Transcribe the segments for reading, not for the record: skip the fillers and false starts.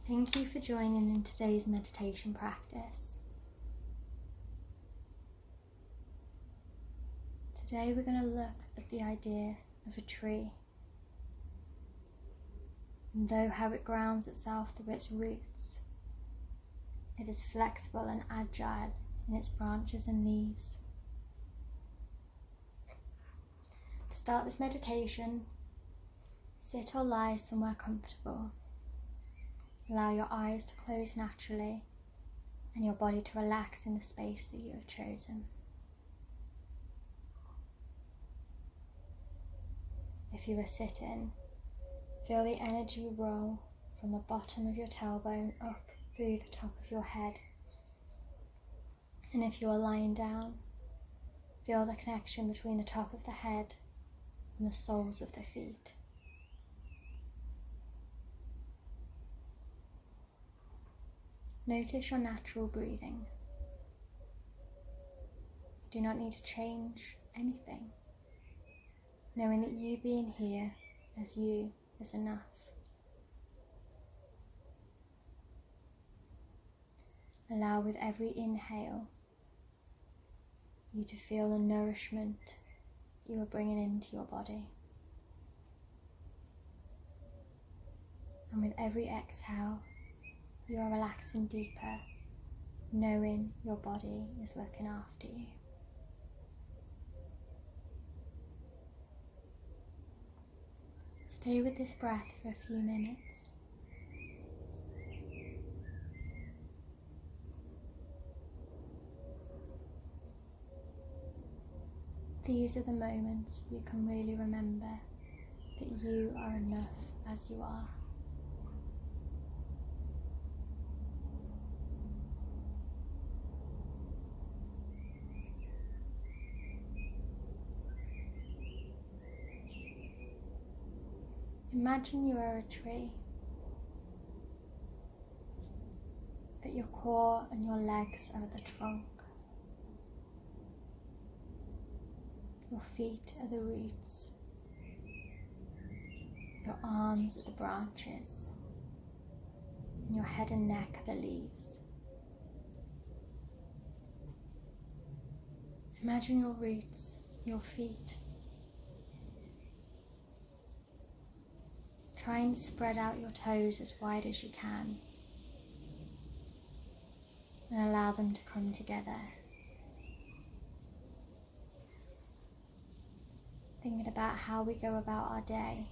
Thank you for joining in today's meditation practice. Today we're going to look at the idea of a tree, and though how it grounds itself through its roots, it is flexible and agile in its branches and leaves. To start this meditation, sit or lie somewhere comfortable. Allow your eyes to close naturally and your body to relax in the space that you have chosen. If you are sitting, feel the energy roll from the bottom of your tailbone up through the top of your head. And if you are lying down, feel the connection between the top of the head and the soles of the feet. Notice your natural breathing. You do not need to change anything. Knowing that you being here as you is enough. Allow with every inhale you to feel the nourishment you are bringing into your body. And with every exhale, you are relaxing deeper, knowing your body is looking after you. Stay with this breath for a few minutes. These are the moments you can really remember that you are enough as you are. Imagine you are a tree, that your core and your legs are at the trunk, your feet are the roots, your arms are the branches, and your head and neck are the leaves. Imagine your roots, your feet. Try and spread out your toes as wide as you can and allow them to come together. Thinking about how we go about our day.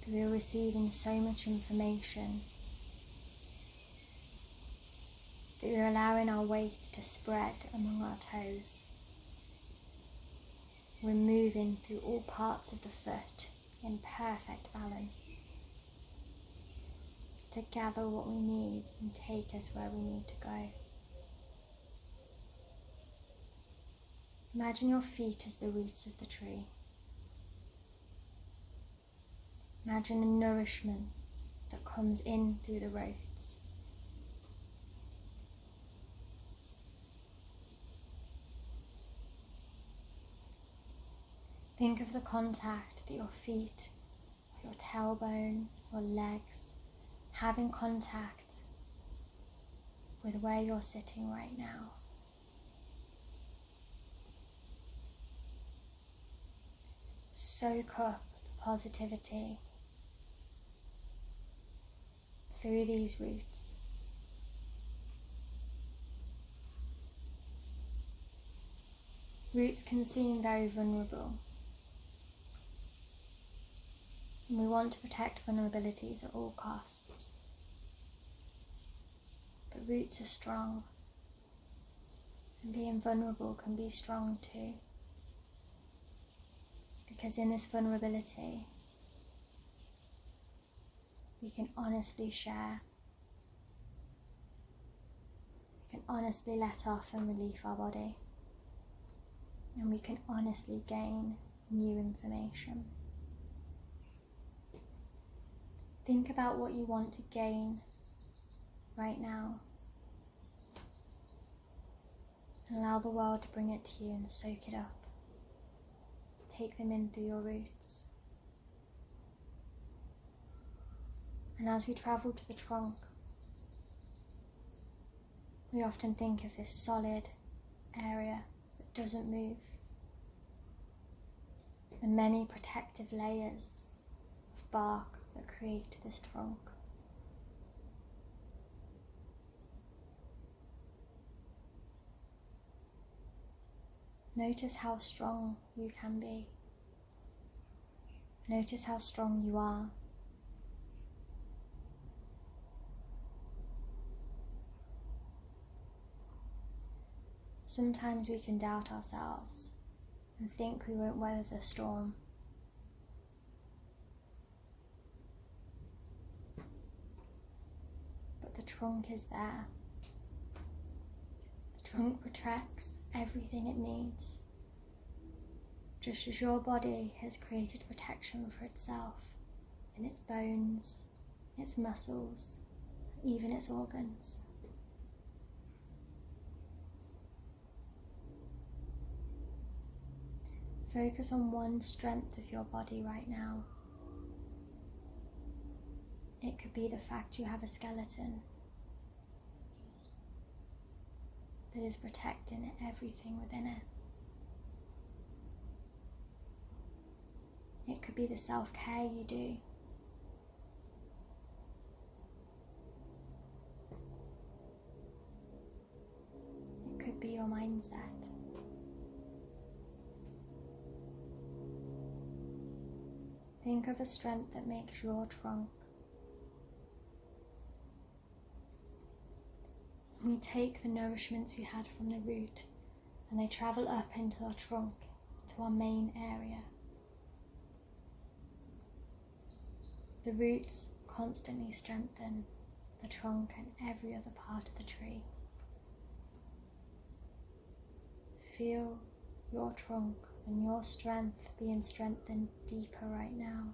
That we are receiving so much information that we are allowing our weight to spread among our toes. We're moving through all parts of the foot in perfect balance to gather what we need and take us where we need to go. Imagine your feet as the roots of the tree. Imagine the nourishment that comes in through the roots. Think of the contact that your feet, your tailbone, your legs have in contact with where you're sitting right now. Soak up the positivity through these roots. Roots can seem very vulnerable. And we want to protect vulnerabilities at all costs. But roots are strong, and being vulnerable can be strong too. Because in this vulnerability, we can honestly share. We can honestly let off and relieve our body. And we can honestly gain new information. Think about what you want to gain right now. And allow the world to bring it to you and soak it up. Take them in through your roots. And as we travel to the trunk, we often think of this solid area that doesn't move, the many protective layers of bark that create this trunk. Notice how strong you can be. Notice how strong you are. Sometimes we can doubt ourselves and think we won't weather the storm. But the trunk is there. The trunk protects everything it needs, just as your body has created protection for itself in its bones, its muscles, even its organs. Focus on one strength of your body right now. It could be the fact you have a skeleton that is protecting everything within it. It could be the self-care you do. It could be your mindset. Think of a strength that makes your trunk. And we take the nourishments we had from the root and they travel up into our trunk, to our main area. The roots constantly strengthen the trunk and every other part of the tree. Feel your trunk and your strength being strengthened deeper right now.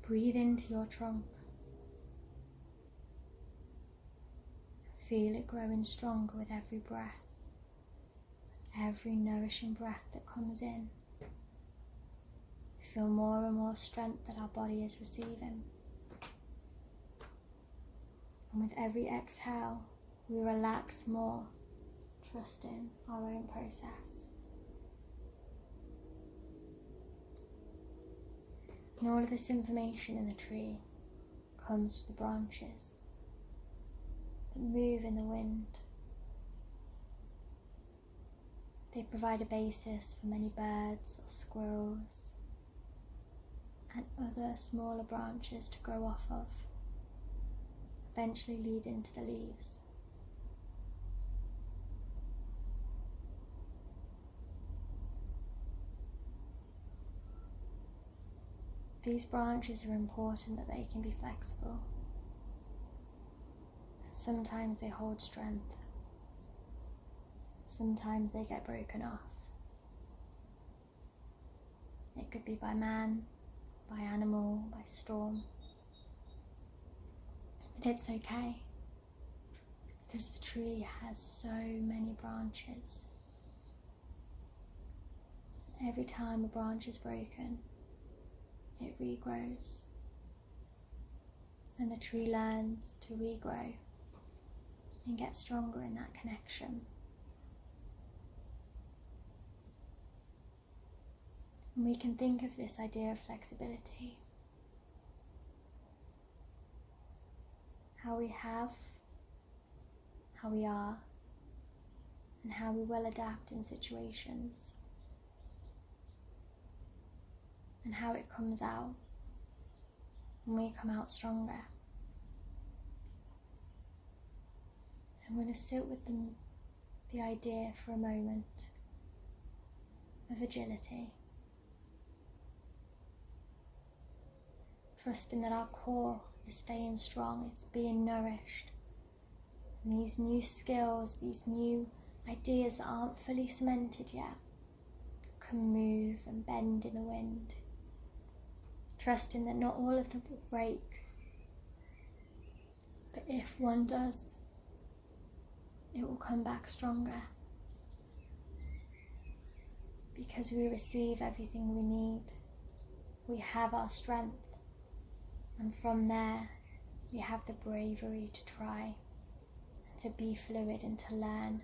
Breathe into your trunk. Feel it growing stronger with every breath, every nourishing breath that comes in. Feel more and more strength that our body is receiving. And with every exhale, we relax more, trusting our own process. And all of this information in the tree comes from the branches that move in the wind. They provide a basis for many birds or squirrels and other smaller branches to grow off of, eventually leading to the leaves. These branches are important that they can be flexible. Sometimes they hold strength. Sometimes they get broken off. It could be by man, by animal, by storm. But it's okay, because the tree has so many branches. Every time a branch is broken, it regrows, and the tree learns to regrow and get stronger in that connection. And we can think of this idea of flexibility, how we have, how we are, and how we will adapt in situations, and how it comes out when we come out stronger. I'm going to sit with the idea for a moment of agility, trusting that our core is staying strong, it's being nourished, and these new skills, these new ideas that aren't fully cemented yet, can move and bend in the wind, trusting that not all of them will break, but if one does, it will come back stronger, because we receive everything we need. We have our strength, And from there, we have the bravery to try, and to be fluid and to learn.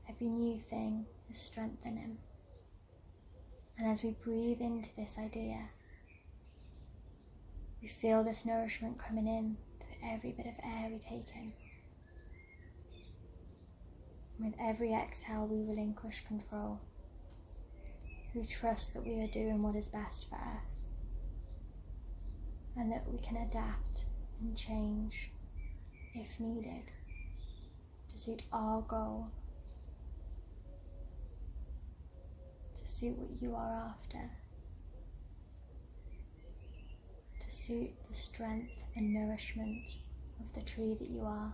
Every new thing is strengthening. And as we breathe into this idea, we feel this nourishment coming in through every bit of air we take in. With every exhale, we relinquish control. We trust that we are doing what is best for us, and that we can adapt and change if needed to suit our goal, to suit what you are after, to suit the strength and nourishment of the tree that you are.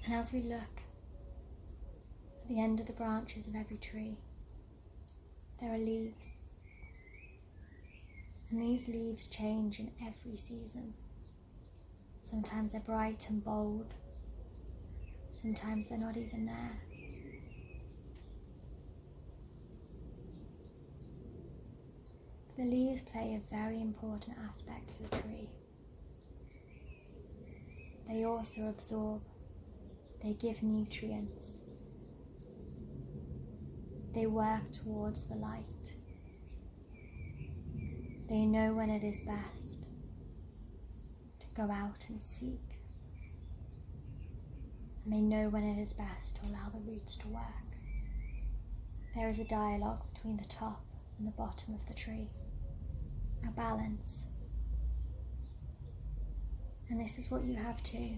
And as we look at the end of the branches of every tree, there are leaves. And these leaves change in every season. Sometimes they're bright and bold. Sometimes they're not even there. The leaves play a very important aspect for the tree. They also absorb. They give nutrients. They work towards the light. They know when it is best to go out and seek. And they know when it is best to allow the roots to work. There is a dialogue between the top and the bottom of the tree, a balance. And this is what you have too.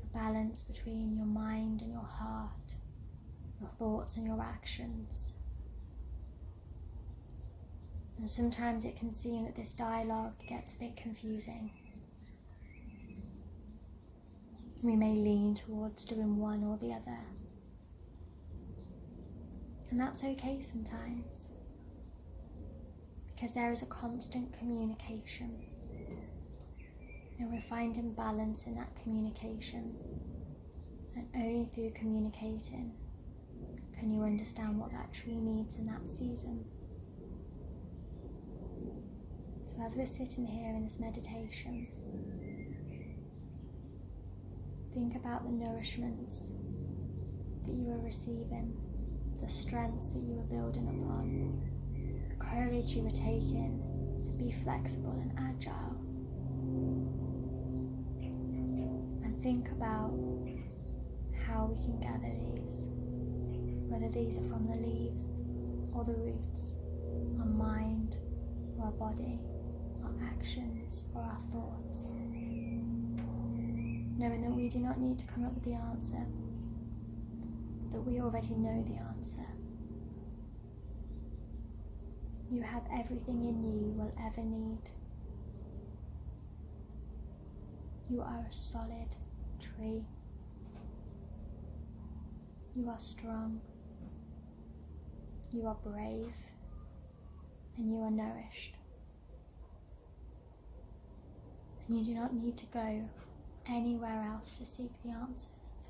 A balance between your mind and your heart, your thoughts and your actions. And sometimes it can seem that this dialogue gets a bit confusing. We may lean towards doing one or the other. And that's okay sometimes, because there is a constant communication. And we're finding balance in that communication. And only through communicating can you understand what that tree needs in that season. So as we're sitting here in this meditation, think about the nourishments that you are receiving, the strength that you are building upon, the courage you are taking to be flexible and agile. And think about how we can gather these, whether these are from the leaves or the roots, our mind or our body, our actions or our thoughts. Knowing that we do not need to come up with the answer, that we already know the answer. You have everything in you will ever need. You are a solid tree. You are strong. You are brave. And you are nourished. And you do not need to go anywhere else to seek the answers,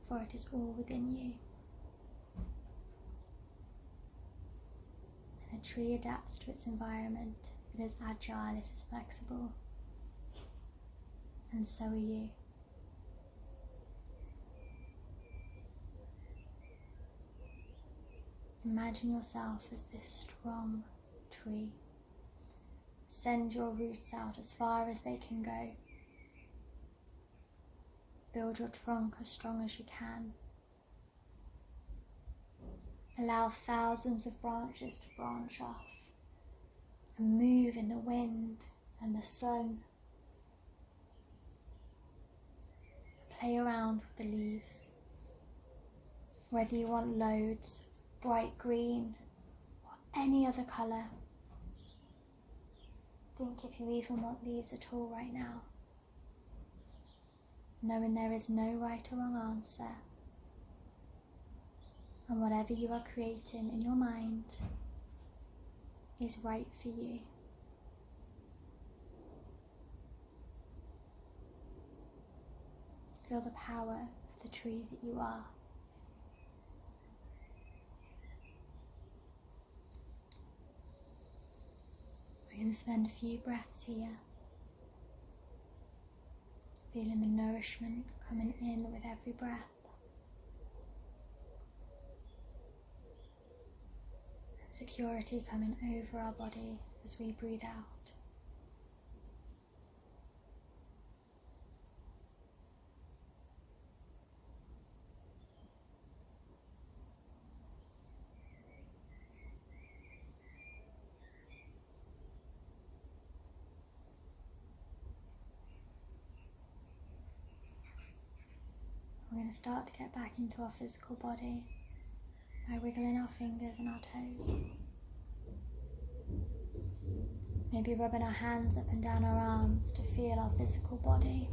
for it is all within you. And a tree adapts to its environment. It is agile, it is flexible, and so are you. Imagine yourself as this strong tree. Send your roots out as far as they can go. Build your trunk as strong as you can. Allow thousands of branches to branch off and move in the wind and the sun. Play around with the leaves. Whether you want loads, bright green, or any other colour. Think if you even want leaves at all right now. Knowing there is no right or wrong answer. And whatever you are creating in your mind is right for you. Feel the power of the tree that you are. We're going to spend a few breaths here, feeling the nourishment coming in with every breath, security coming over our body as we breathe out. We're going to start to get back into our physical body by wiggling our fingers and our toes. Maybe rubbing our hands up and down our arms to feel our physical body.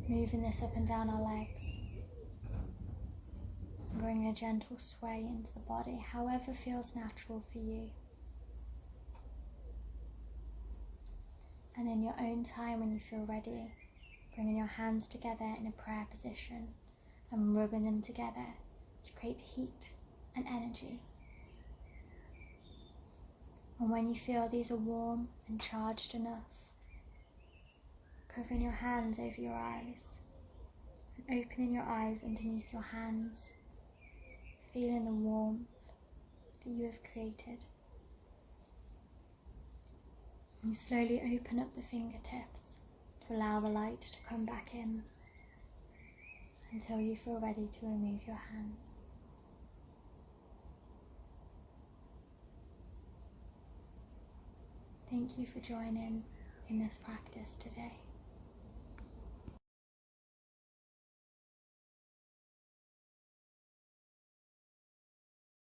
Moving this up and down our legs. And bringing a gentle sway into the body, however feels natural for you. And in your own time, when you feel ready, bringing your hands together in a prayer position and rubbing them together to create heat and energy. And when you feel these are warm and charged enough, covering your hands over your eyes and opening your eyes underneath your hands, feeling the warmth that you have created. And you slowly open up the fingertips to allow the light to come back in until you feel ready to remove your hands. Thank you for joining in this practice today.